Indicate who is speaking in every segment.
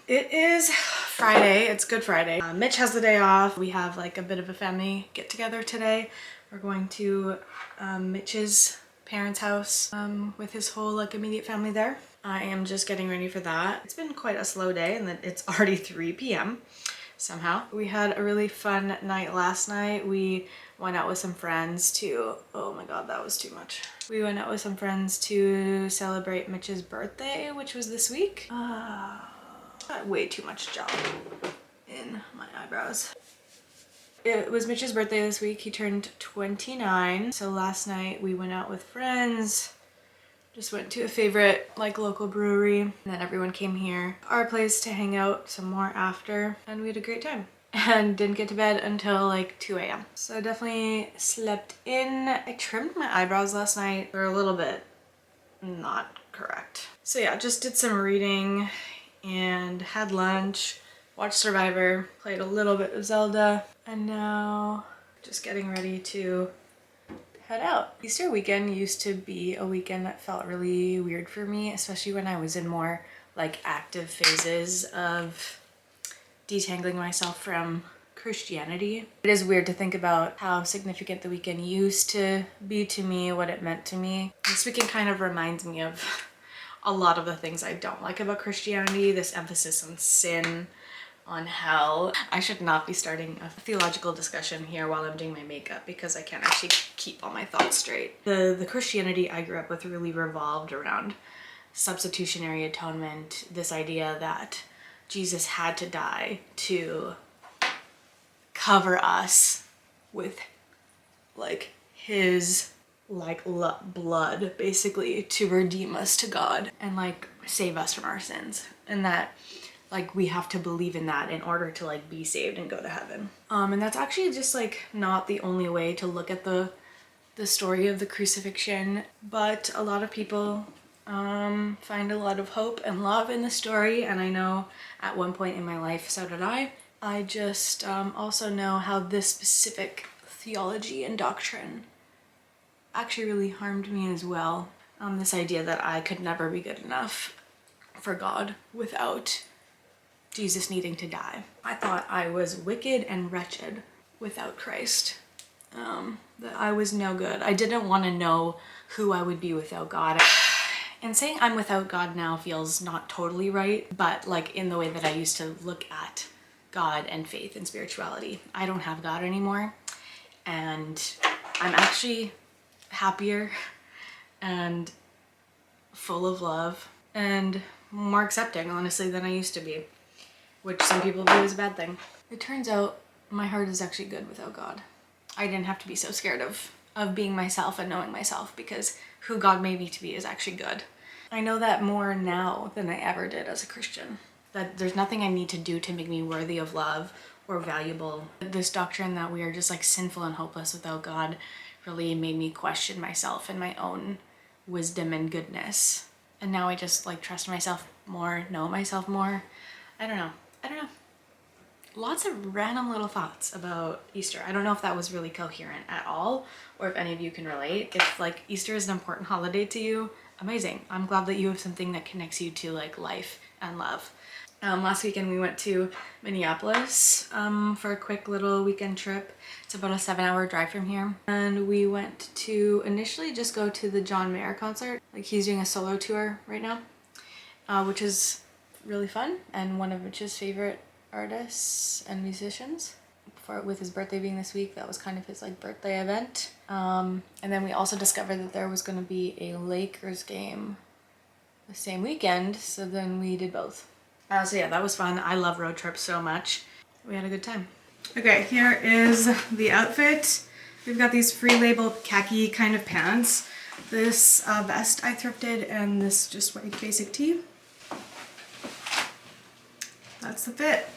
Speaker 1: It is Friday. It's Good Friday. Mitch has the day off. We have like a bit of a family get together today. We're going to Mitch's parents' house with his whole like immediate family there. I am just getting ready for that. It's been quite a slow day and it's already 3 p.m. somehow. We had a really fun night last night. We went out with some friends to, oh my god, that was too much. We went out with some friends to celebrate Mitch's birthday, which was this week. Got way too much gel in my eyebrows. It was Mitch's birthday this week. He turned 29. So last night we went out with friends. Just went to a favorite like local brewery, and then everyone came here, our place, to hang out some more after, and we had a great time. And didn't get to bed until like 2 a.m. So I definitely slept in. I trimmed my eyebrows last night. They're a little bit not correct. So yeah, just did some reading and had lunch, watched Survivor, played a little bit of Zelda, and now just getting ready to head out. Easter weekend used to be a weekend that felt really weird for me, especially when I was in more like active phases of detangling myself from Christianity. It is weird to think about how significant the weekend used to be to me, what it meant to me. This weekend kind of reminds me of a lot of the things I don't like about Christianity, this emphasis on sin, on hell. I should not be starting a theological discussion here while I'm doing my makeup because I can't actually keep all my thoughts straight. The Christianity I grew up with really revolved around substitutionary atonement, this idea that Jesus had to die to cover us with like his blood, basically, to redeem us to God and like save us from our sins, and that like we have to believe in that in order to like be saved and go to heaven. And that's actually just like not the only way to look at the story of the crucifixion, but a lot of people find a lot of hope and love in the story, and I know at one point in my life so did I. I just also know how this specific theology and doctrine actually really harmed me as well. This idea that I could never be good enough for God without Jesus needing to die. I thought I was wicked and wretched without Christ. That I was no good. I didn't want to know who I would be without God. And saying I'm without God now feels not totally right, but like in the way that I used to look at God and faith and spirituality. I don't have God anymore, and I'm actually happier and full of love and more accepting, honestly, than I used to be, which some people view as a bad thing. It turns out my heart is actually good without God. I didn't have to be so scared of being myself and knowing myself, because who God made me to be is actually good. I know that more now than I ever did as a Christian, that there's nothing I need to do to make me worthy of love or valuable. This doctrine that we are just like sinful and hopeless without God really made me question myself and my own wisdom and goodness. And now I just like trust myself more, know myself more. I don't know. Lots of random little thoughts about Easter. I don't know if that was really coherent at all, or if any of you can relate. If like Easter is an important holiday to you, amazing. I'm glad that you have something that connects you to like life and love. Last weekend we went to Minneapolis for a quick little weekend trip. It's about a 7-hour drive from here. And we went to initially just go to the John Mayer concert. Like he's doing a solo tour right now, which is really fun and one of Mitch's favorite artists and musicians. With his birthday being this week, that was kind of his like birthday event. And then we also discovered that there was going to be a Lakers game the same weekend, so then we did both. So yeah, that was fun. I love road trips so much. We had a good time. Okay, here is the outfit. We've got these free label khaki kind of pants, this vest I thrifted, and this just white basic tee. That's the fit.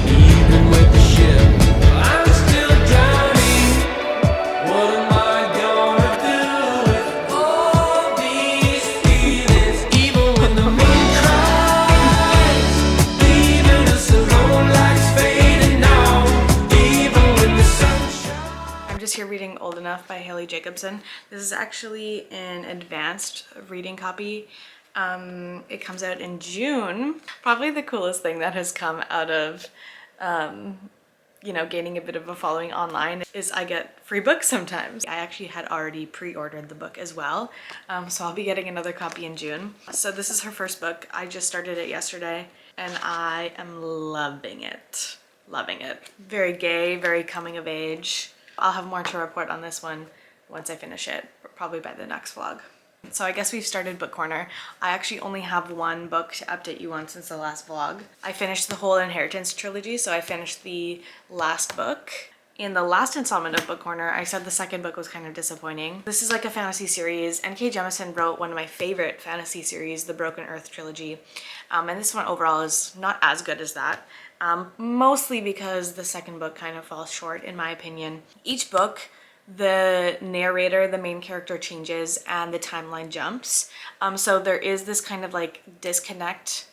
Speaker 2: Even with the ship, I'm still drowning. What am I gonna do with all these feelings? Even when the moon cries, leaving us alone like it's fading now. Even when the sun shines.
Speaker 1: I'm just here reading Old Enough by Haley Jacobson. This is actually an advanced reading copy It comes out in June. Probably the coolest thing that has come out of you know, gaining a bit of a following online is I get free books sometimes. I actually had already pre-ordered the book as well, so I'll be getting another copy in June. So this is her first book. I just started it yesterday and I am loving it. Loving it. Very gay, very coming of age. I'll have more to report on this one once I finish it, probably by the next vlog. So I guess we've started book corner. I actually only have one book to update you on since the last vlog. I finished the whole Inheritance trilogy, so I finished the last book. In the last installment of book corner, I said the second book was kind of disappointing. This is like a fantasy series. N.K. Jemisin wrote one of my favorite fantasy series, the Broken Earth trilogy. And this one overall is not as good as that. Mostly because the second book kind of falls short in my opinion. Each book, the narrator, the main character changes and the timeline jumps. So there is this kind of like disconnect,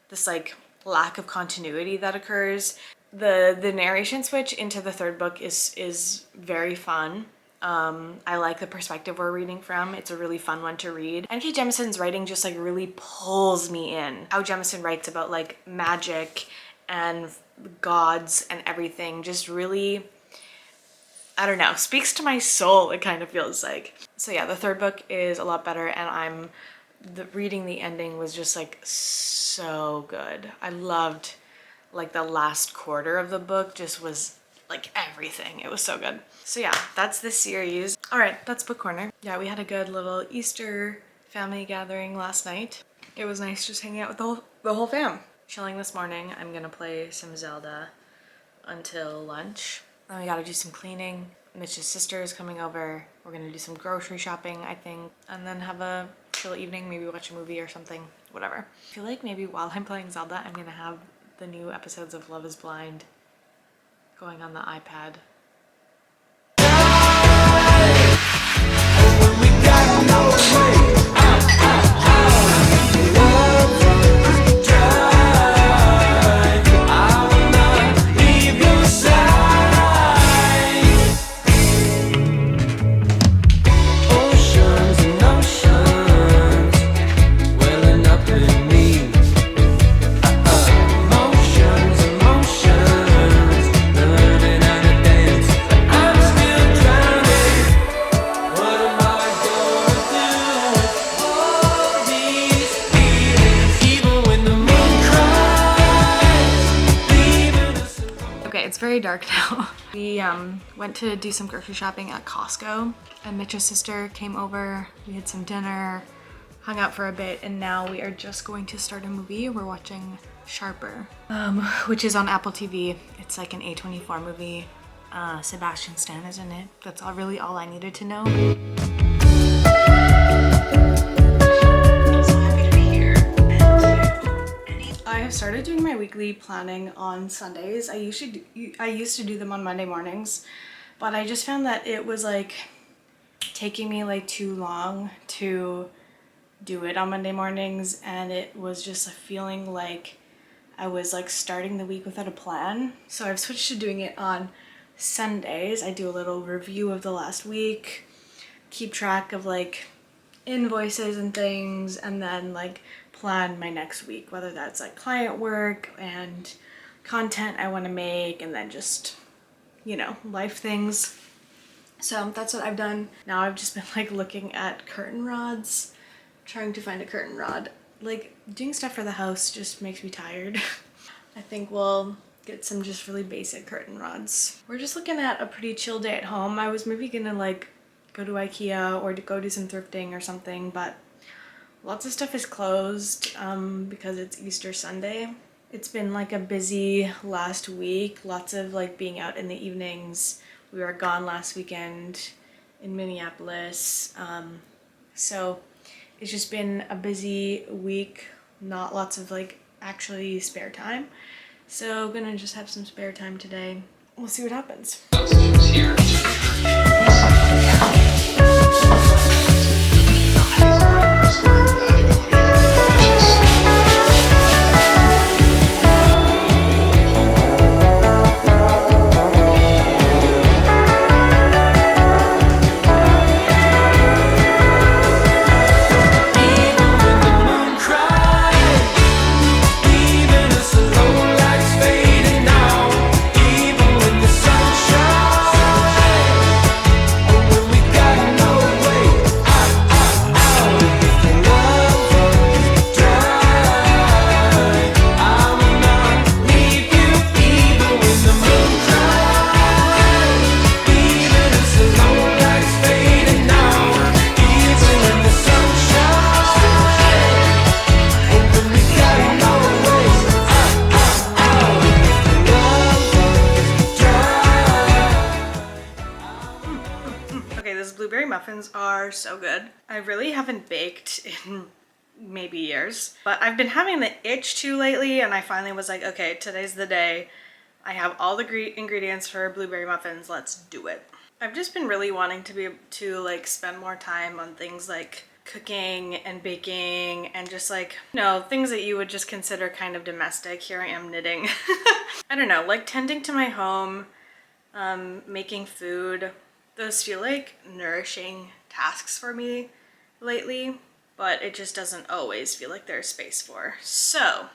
Speaker 1: this like lack of continuity that occurs. The narration switch into the third book is very fun. I like the perspective we're reading from. It's a really fun one to read. N.K. Jemisin's writing just like really pulls me in. How Jemisin writes about like magic and gods and everything just really, I don't know, speaks to my soul, it kind of feels like. So yeah, the third book is a lot better and reading the ending was just like so good. I loved like the last quarter of the book, just was like everything. It was so good. So yeah, that's this series. All right, that's book corner. Yeah, we had a good little Easter family gathering last night. It was nice just hanging out with the whole fam. Chilling this morning. I'm gonna play some Zelda until lunch. Then we gotta do some cleaning. Mitch's sister is coming over. We're gonna do some grocery shopping, I think, and then have a chill evening, maybe watch a movie or something, whatever. I feel like maybe while I'm playing Zelda, I'm gonna have the new episodes of Love is Blind going on the iPad. Very dark now. We went to do some grocery shopping at Costco and Mitch's sister came over. We had some dinner, hung out for a bit, and now we are just going to start a movie. We're watching Sharper, which is on Apple TV. It's like an A24 movie. Sebastian Stan is in it. That's really all I needed to know. I have started doing my weekly planning on Sundays. I used to do them on Monday mornings, but I just found that it was like taking me like too long to do it on Monday mornings, and it was just a feeling like I was like starting the week without a plan. So I've switched to doing it on Sundays. I do a little review of the last week, keep track of like invoices and things, and then like plan my next week, whether that's like client work and content I want to make, and then just, you know, life things. So that's what I've done. Now I've just been like looking at curtain rods, trying to find a curtain rod. Like doing stuff for the house just makes me tired. I think we'll get some just really basic curtain rods. We're just looking at a pretty chill day at home. I was maybe gonna like go to IKEA or to go do some thrifting or something, but lots of stuff is closed because it's Easter Sunday. It's been like a busy last week, lots of like being out in the evenings. We were gone last weekend in Minneapolis. So it's just been a busy week, not lots of like actually spare time. So gonna just have some spare time today. We'll see what happens. muffins are so good. I really haven't baked in maybe years, but I've been having the itch to lately, and I finally was like, okay, today's the day. I have all the ingredients for blueberry muffins, let's do it. I've just been really wanting to be able to like spend more time on things like cooking and baking and just like, you know, things that you would just consider kind of domestic. Here I am knitting. I don't know, like tending to my home, making food. Those feel like nourishing tasks for me lately, but it just doesn't always feel like there's space for. So,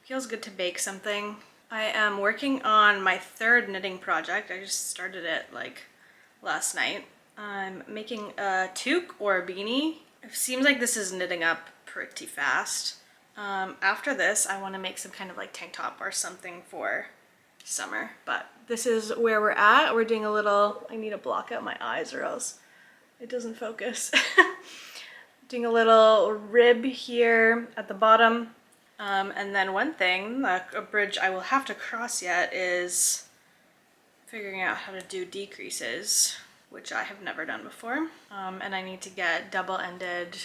Speaker 1: feels good to bake something. I am working on my third knitting project. I just started it like last night. I'm making a toque or a beanie. It seems like this is knitting up pretty fast. After this, I want to make some kind of like tank top or something for summer. But this is where we're at. We're doing a little, I need to block out my eyes or else it doesn't focus. Doing a little rib here at the bottom. And then one thing, a bridge I will have to cross yet, is figuring out how to do decreases, which I have never done before. And I need to get double-ended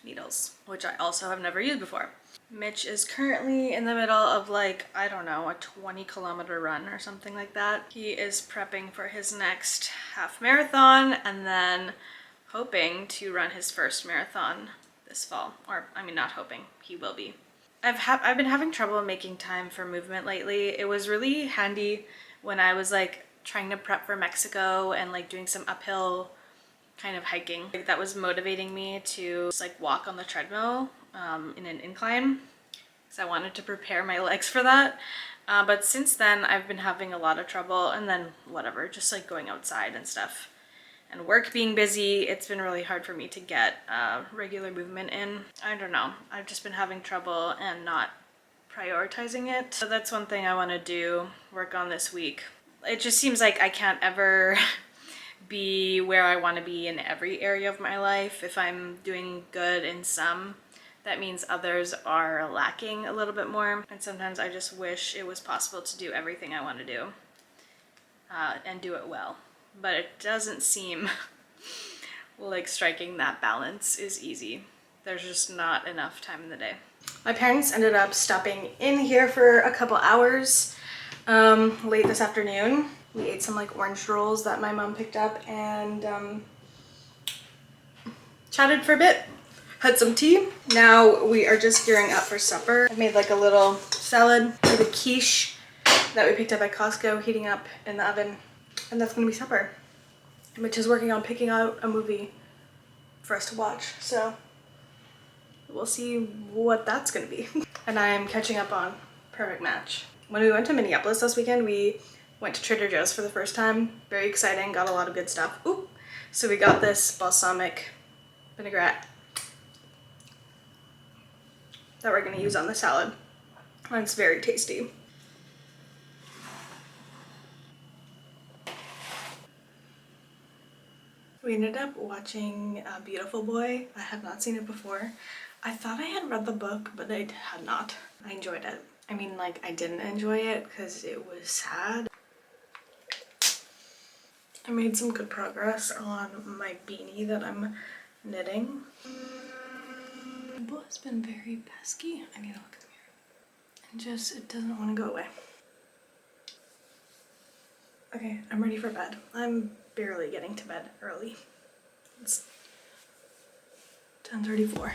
Speaker 1: needles, which I also have never used before. Mitch is currently in the middle of like, I don't know, a 20-kilometer run or something like that. He is prepping for his next half marathon and then hoping to run his first marathon this fall. Or, I mean, not hoping, he will be. I've been having trouble making time for movement lately. It was really handy when I was like trying to prep for Mexico and like doing some uphill kind of hiking. Like, that was motivating me to just, like walk on the treadmill in an incline because I wanted to prepare my legs for that. But since then I've been having a lot of trouble, and then whatever, just like going outside and stuff. And work being busy, it's been really hard for me to get regular movement in. I don't know, I've just been having trouble and not prioritizing it. So that's one thing I want to do, work on this week. It just seems like I can't ever be where I want to be in every area of my life. If I'm doing good in some, that means others are lacking a little bit more. And sometimes I just wish it was possible to do everything I want to do and do it well. But it doesn't seem like striking that balance is easy. There's just not enough time in the day. My parents ended up stopping in here for a couple hours late this afternoon. We ate some like orange rolls that my mom picked up and chatted for a bit, had some tea. Now we are just gearing up for supper. I made like a little salad with a quiche that we picked up at Costco, heating up in the oven. And that's gonna be supper. Mitch is working on picking out a movie for us to watch, so we'll see what that's gonna be. And I'm catching up on Perfect Match. When we went to Minneapolis this weekend, we went to Trader Joe's for the first time. Very exciting, got a lot of good stuff. Ooh! So we got this balsamic vinaigrette that we're gonna use on the salad. And it's very tasty. We ended up watching Beautiful Boy. I had not seen it before. I thought I had read the book, but I had not. I enjoyed it. I mean, like, I didn't enjoy it because it was sad. I made some good progress on my beanie that I'm knitting. The book has been very pesky. I need to look at the mirror. And just, it doesn't want to go away. Okay, I'm ready for bed. I'm barely getting to bed early. It's 10:34.